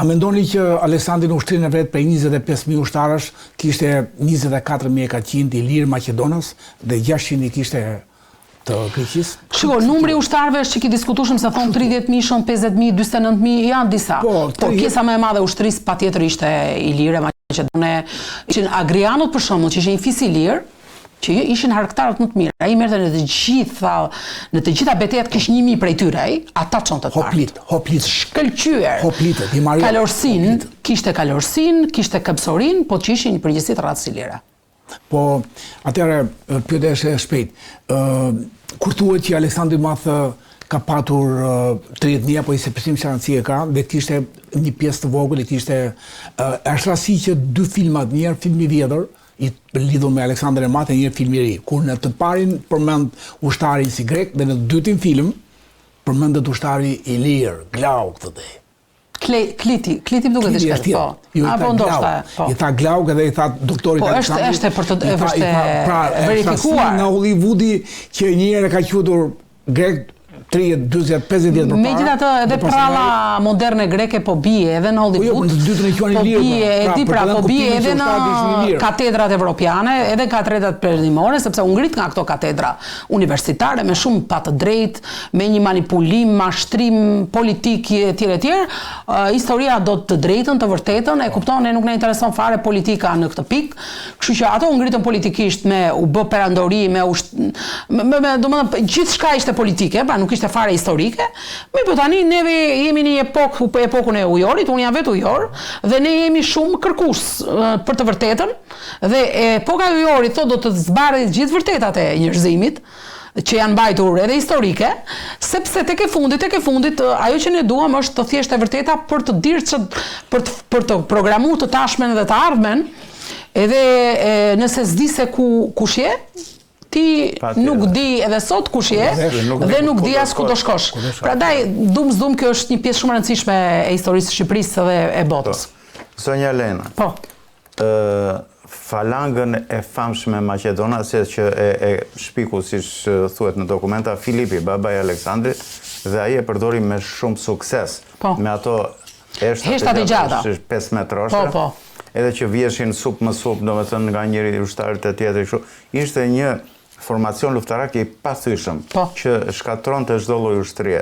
A mendoni që Aleksandri në ushtrinë e vet prej 25.000 ushtarësh kishte 24.400 i lirë Maqedonas dhe 600 i kishte të Greqisë? Shiko, numri ushtarëve është që ki diskutueshëm se thonë 30.000, shumë 50.000, 49.000, janë disa. Po pjesa më e madhe e ushtrisë patjetër ishte i lirë Maqedone. Ishin Agrianët për shembull, që ishin një fis i lirë, që ishin harktarët më të mirë. Ai merrte në të gjitha betejat kishte 1.000 prej tyre, ata çonte të Hoplit, shkëlqyer. Hoplitë, Kalorsin, kishte Kalorsin, kishte Këpsorin, po që ishin një përgjithësi të radhës i lira. Po, atëherë pyetësh shpejt. Kur thuhet që Aleksandri i Madh ka patur 30.000 apo 25 qeranci e ka dhe kishte një pjesë të vogël, kishte është rasti që dy filmat, një herë film i vjetër i lidhur me Aleksandrin e Madh e një film i ri, kur në të parin përmend ushtarin si grek dhe në të dytin film përmendet ushtari i lirë, Glauk thotë. Kliti më duket diçka, po. Apo ndoshta, po. I tha Glauk edhe i tha doktorit Aleksandri. Po është për të verifikuar nga Hollywoodi që një herë ka quajtur grek 30, 40, 50 vjet përpara. Megjithatë edhe pralla moderne greke po bie edhe në Hollywood. Po bie edhe në katedrat evropiane, edhe katedrat perëndimore, sepse u ngrit nga këto katedra universitare me shumë pa të drejtë, me një manipulim, mashtrim politik etj. Historia do të drejtën, të vërtetën, e kupton, ne nuk na intereson fare politika në këtë pikë. Kështu që ato u ngritën politikisht me u bë perandori, domethënë gjithçka ishte politike, pra nuk ishte fare historike, po tani neve jemi në epokën e ujorit, unë jam vetë ujor, dhe ne jemi shumë kërkues për të vërtetën, dhe epoka e ujorit thotë do të zbarë gjithë vërtetat e njerëzimit, që janë mbajtur edhe historike, sepse tek e fundit ajo që ne duam është të thjeshtë e vërteta për të dirë për të programuar të tashmen dhe të ardhmen, edhe nëse s'di se kush je, ti nuk di edhe sot kush je dhe nuk di as ku do shkosh. Prandaj dum kjo është një pjesë shumë e rëndësishme e historisë së Shqipërisë dhe e botës. Zonja Lena. Po. Falangën e famshme maqedonase që e shpiku, siç thuhet në dokumenta, Filipi, baba i Aleksandrit, dhe ai e përdori me shumë sukses. Me ato heshtat e gjata, 5 metrosha. Po. Edhe që vjeshin sup më sup, domethënë nga njëri ushtarit e tjetri kështu. Ishte një formacion luftarak i pathyeshëm që shkatronte çdo lloj ushtrie.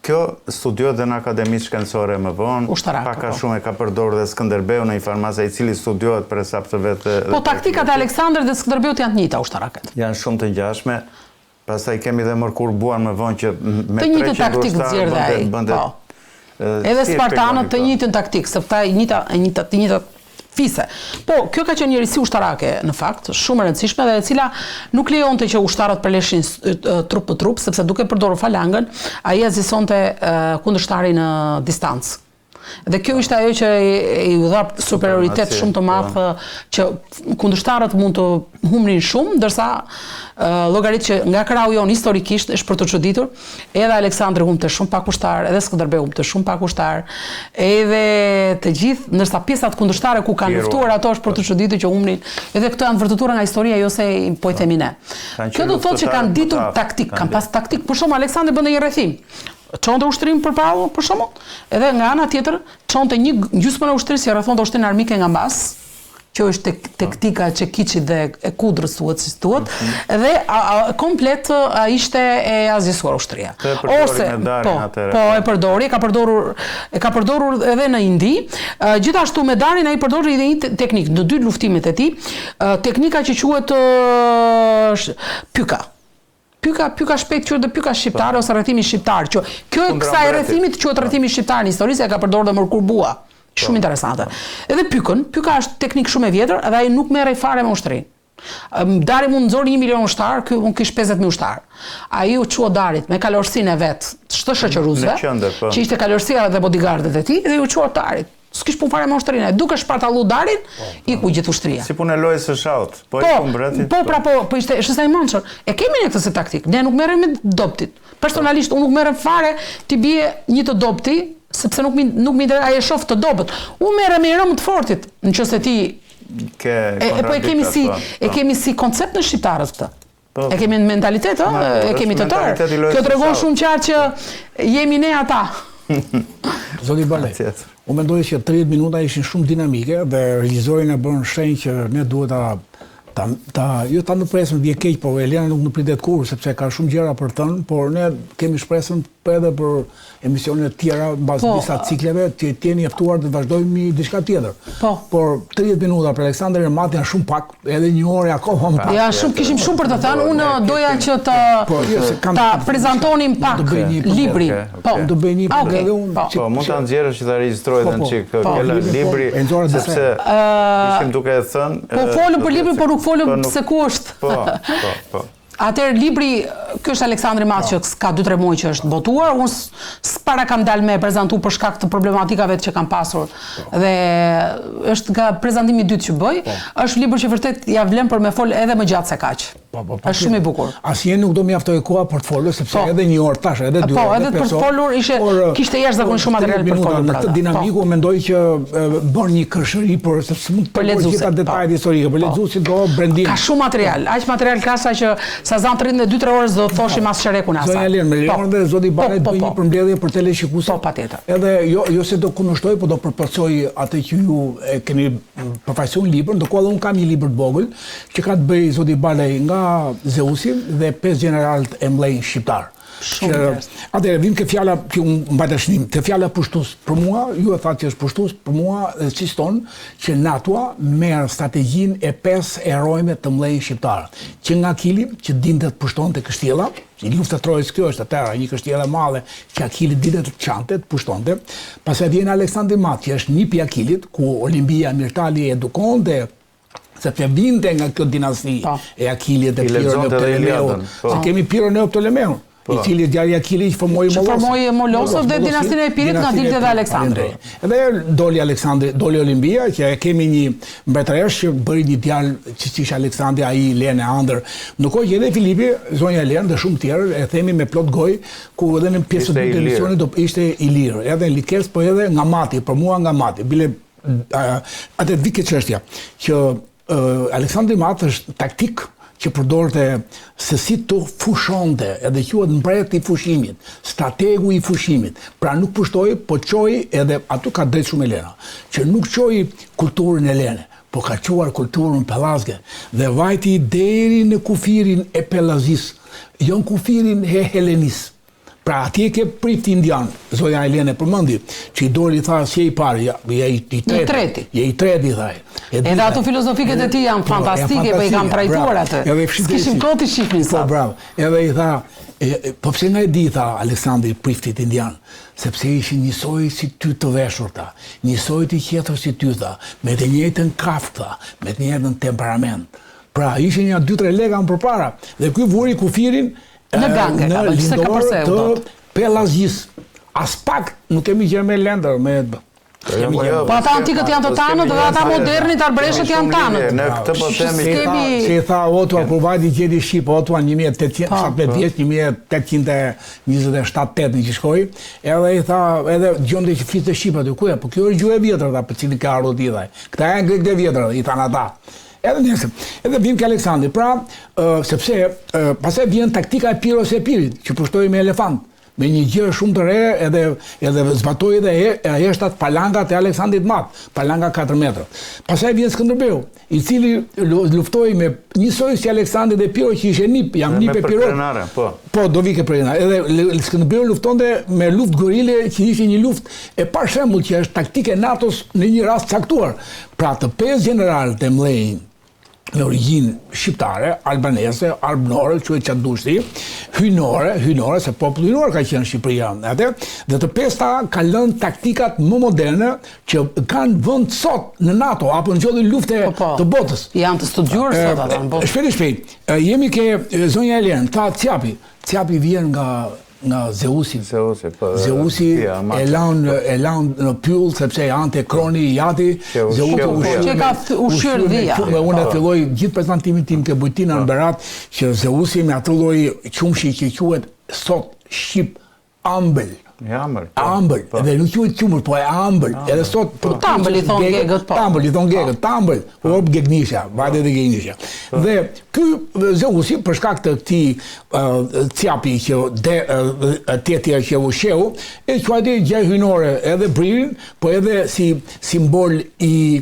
Kjo studiohet dhe në Akademisë Shkencore më vonë, pak a shumë e ka përdorur dhe Skënderbeu në një farmace i cili studiohet për sa të vetë. Po taktikat e Aleksandrit dhe Skënderbeut janë të njëjta ushtarakët. Janë shumë të ngjashme. Pastaj kemi dhe Mërkur Buan më vonë që me 300 ushtarë bënte. Edhe Spartanët të njëjtën taktikë, sepse të njëjta fise. Po, kjo ka qenë një risi ushtarake, në fakt, shumë e rëndësishme, dhe e cila nuk lejonte që ushtarët përleshin trup për trup, sepse duke përdorur falangën, ai azisonte kundërshtarin në distancë. Dhe kjo ishte ajo që i u dha superioritet shumë të madh, që kundërshtarët mund të humnin shumë, ndërsa llogarit që nga krau jon historikisht është për të çuditur, edhe Aleksandri humbte shumë pak ushtar, edhe Skënderbeu humbte shumë pak ushtar, edhe të gjithë, ndërsa pjesat kundërshtare ku kanë luftuar ato është për të çuditur që humnin, edhe këto janë vërtetura nga historia, jo se po i themi ne. Kjo do të thotë që kanë ditur taktik, kanë pas taktik. Për shembull Aleksandri bënte një rrethim. Çonte ushtrim përpara, për shembull, edhe nga ana tjetër çonte një gjysmën e ushtrisë, rrethonte ushtrinë armike nga mbas, që është taktika që Kiçit dhe e Kudrës thuhet, dhe komplet ishte e azisuar ushtria. Ose e përdori, e ka përdorur edhe në Indi. Gjithashtu me Darin ai përdori edhe një teknikë në dy luftimet e tij, teknika që quhet pyka. Pyka shpejt quhet dhe pyka shqiptare ose rrethimi shqiptar. Kjo kësaj rrethimit quhet rrethimi shqiptar në historisë, e ka përdorur dhe Mërkur Bua. Shumë interesante. Edhe pyka është teknikë shumë e vjetër, edhe ai nuk merrej fare me ushtrinë. Dari mund nxori 1 milion ushtar, ky mund kish 50.000 ushtar. Ai u çua Darit me kalorsinë e vet, çdo shoqëruesve, që ishte kalorsia dhe bodyguardët e tij, dhe u çua Darit. S'kish punë fare me ushtrinë. Duke shpartallu Darin, iku gjithë ushtria. Si punë lojës së shahut. Po mbretit. Po ishte sa i mençur. E kemi ne këtë taktik. Ne nuk merrem me doptit. Personalisht unë nuk merrem fare ti bie një të dopti, sepse nuk më intereson ai e shoh të dobët. Unë merrem me rëmë të fortit, nëse ti po e kemi si koncept në shqiptarët këtë. E kemi në mentalitet, e kemi të tërë. Kjo tregon shumë qartë që jemi ne ata. Zoti Balej, unë mendoj që 30 minuta ishin shumë dinamike dhe regjizorin e bën shenjë që ne duhet jo ta ndërpresim vje keq, po Elena nuk në pritet kur, sepse ka shumë gjëra për thënë, por ne kemi shpresën edhe për emisionet tjera mbas disa cikleve që të jeni ftuar të vazhdojmë diçka tjetër. Por 30 minuta për Aleksandër Ermati janë shumë pak, edhe një orë akoma më pak. Ja, kishim shumë për të thënë, unë doja që ta prezantonim pak libri. Po, do bëj një edhe unë. Po, mund ta nxjerrësh që ta regjistroj edhe në çik Kela libri, sepse ishim duke thënë. Po folëm për librin, por nuk folëm se ku është. Po. Atëherë libri, ky është Aleksandri Math që ka 2-3 muaj që është botuar, unë s'para kam dalë me prezantu për shkak të problematikave që kam pasur dhe është nga prezantimi i dytë që bëj, është libër që vërtet ja vlen për me fol edhe më gjatë se kaq. Është shumë i bukur. Asnjë nuk do mjaftoj koha për të folur sepse edhe një orë tash, edhe 2 orë. Po, edhe për të folur kishte jashtëzakonisht shumë material për të folur. Në këtë dinamiku mendoj që bën një kërshëri për sepse mund të përgjigjet gjitha detajet historike, për lexuesit do brendim. Ka shumë material, aq material klasa që sa zan të rrinë 2-3 orë do thoshim as sherekun asaj. Zonja Elena, me lejon dhe zoti Balej bëj një përmbledhje për teleshikuesit. Po, patjetër. Edhe jo se do kundërshtoj, po do përpërcoj atë që ju keni përfaqësuar librin, ndërkohë unë kam një libër të vogël që ka të bëjë zoti Balej nga Zeusi dhe 5 generalët e mlejnë shqiptar. Atëherë vim ke fjala që unë mbajtashnim, te fjala pushtues për mua, ju e thatë që është pushtues, për mua siston që NATO merr strategjinë e 5 erojve të mlejnë shqiptar. Që nga Akili, që dinte të pushtonte kështjella, që lufta Trojës kjo është atëra, një kështjellë e madhe që Akili dinte të çante, të pushtonte. Pastaj vjen Aleksandri Math, që është nipi i Akilit, ku Olimpia Mirtali edukonte sepse vinte nga kjo dinasti e Akilit dhe Pirën e Ptolemeut. Se kemi Pirën e Ptolemeut, i cili djali Akilit formoi Molosov dhe dinastinë e Pirit nga dilte dhe Aleksandri. Edhe doli Olimpia, që kemi një mbretëresh që bëri një djalë që ishte Aleksandri, ai Lene Andër. Ndërkohë që edhe Filipi, zonja Elena dhe shumë tjerë, e themi me plot gojë, ku edhe në pjesën e televizioni do ishte i lirë, edhe Likes, po edhe nga Mati, për mua nga Mati. Bile atë vike çështja që Aleksandri Math është taktik që përdorte se si të fushonte, edhe quhet mbreti i fushimit, strategu i fushimit. Pra nuk pushtoi, po çoi, edhe aty ka drejt shumë Elena, që nuk çoi kulturën elene, po ka quar kulturën pellazke dhe vajti deri në kufirin e Pellazis, jo në kufirin e Helenis. Pra atje ke prifti indian, zoja Elene përmendi, që i doli tha si e i pari, je i treti, thaj. Edhe ato filozofiket e ti janë fantastike, po i kam trajtuar atë. S'kishim kohë të shihnin sa. Po, bravo. Edhe i tha, po pse nga e di, tha Aleksandri, priftit indian, sepse ishin njësoj si ty të veshur, tha, njësoj të qetur si ty, tha, me të njëjtën kraft, tha, me të njëjtën temperament. Pra, ishin një 2-3 lega më përpara, dhe ky vuri kufirin në gange, në lindor të Pellazis. As pak nuk kemi gjë me lendër, me... Po ata antikët janë të tanët dhe ata modernit arbreshët janë tanët. Ne këtë po themi... Si i tha Otua, kur vajti gjeti Shqip, Otua 1817 vjeç, 1827 që shkoi, edhe i tha, edhe gjonte që fliste Shqip aty, ku e, po kjo është gjuhë e vjetër, ta për cilin ka ardhur ti thaj. Këta janë grek dhe vjetër, i thanë ata. Edhe vim ke Aleksandri, pra, sepse pastaj vjen taktika e Piros e Pirit, që pushtoi me elefant, me një gjë shumë të re, edhe zbatoi edhe heshtat palangat e Aleksandrit Math, palanga 4 metra. Pastaj vjen Skënderbeu, i cili luftoi me njësoj si Aleksandri dhe Piro, që ishe nip, jam nip e Pirot. Po, do vike Prenare. Edhe Skënderbeu luftonte me luftë gorile, që ishte një luftë e pa shembull, që është taktike NATO-s në një rast caktuar. Pra të 5 generalët e mlejnë me origjinë shqiptare, albanese, albnore, quhet çadushti, hynore, se populli hynor ka qenë Shqipëria atë, dhe të 5-ta kanë lënë taktikat më moderne që kanë vend sot në NATO apo në çdo lufte të botës. Janë të studiuar sot ata në botë. Shpejt. Jemi ke zonja Elena, ta Ciapi vjen nga Zeusi. Zeusi e lan në pyll sepse ante kroni i jati. Që ka ushqyer dhia. Unë filloj gjithë prezantimin tim ke Bujtina në Berat që Zeusi me atë lloj qumshi që quhet sot shqip ambël. Ambël, edhe nuk quhet qumër, po e ambël. Edhe sot tambël i thon gegët, po. Tambël i thon gegët, tambël, o gegnisha, vajte dhe gegnisha. Dhe ky Zeusi për shkak të këtij ciapi që tjetër që u sheu, e quajti gjë hyjnore edhe bririn, po edhe si simboli i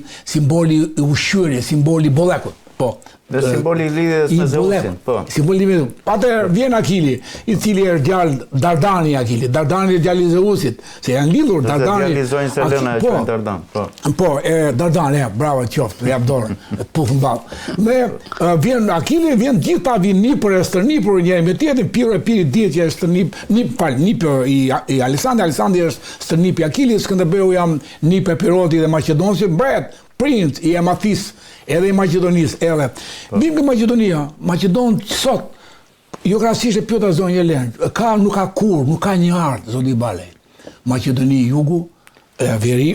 ushqyerjes, simboli i bollekut. Po. Dhe simboli i lidhjes me Zeusin, po. Simboli i lidhjes. Atëherë vjen Akili, i cili është djalë Dardani Akili. Dardani është djali i Zeusit, se janë lidhur Dardani. Dhe djali Selena e quajnë Dardan, po. Po, Dardani, bravo qoftë, jap dorën, puf mball. Dhe vjen Akili, vjen gjithta vin nipër e stërnipur njëri me tjetrin, piri dihet që është nip i Aleksandri është stërnip i Akilit, Skënderbeu jam nip e Piroti dhe Maqedonësit, mbret, princ i Emathis, edhe i Maqedonisë, edhe. Vim nga Maqedonia, Maqedonë sot, jo krahasisht e pyeta zonjë Elenë, nuk ka kur, nuk ka një art, zoti Balej. Maqedoni jugu, veri,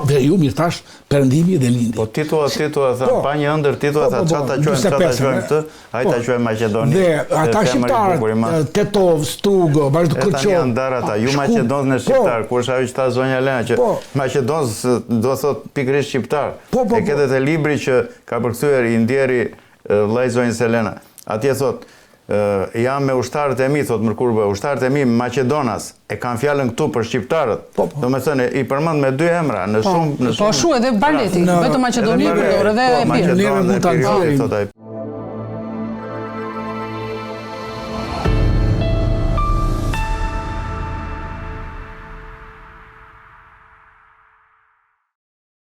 veriu mirë thash, perëndimi dhe lindi. Po titua tha, pa një ëndër titua tha, çata quajmë këtë, hajta quajmë Maqedoni. Dhe ata shqiptarë, Tetov, Strugë, vazhdo Kërçov. Ata janë ndar ata, ju Maqedonës në shqiptar, kur është ajo që tha zonja Elena që Maqedonës do thot pikërisht shqiptar. E këtë te libri që ka përkthyer i ndjeri vllai zonjës Elena. Atje thot jam me ushtarët e mi, thot Mërkurbë, ushtarët e mi Maqedonas e kanë fjalën këtu për shqiptarët. Do me thënë, i përmend me 2 emra, në shumë... Po shu edhe Baleti, vetëm Maqedoni përdor edhe e pirë. Maqedoni dhe Piroti, thot ai.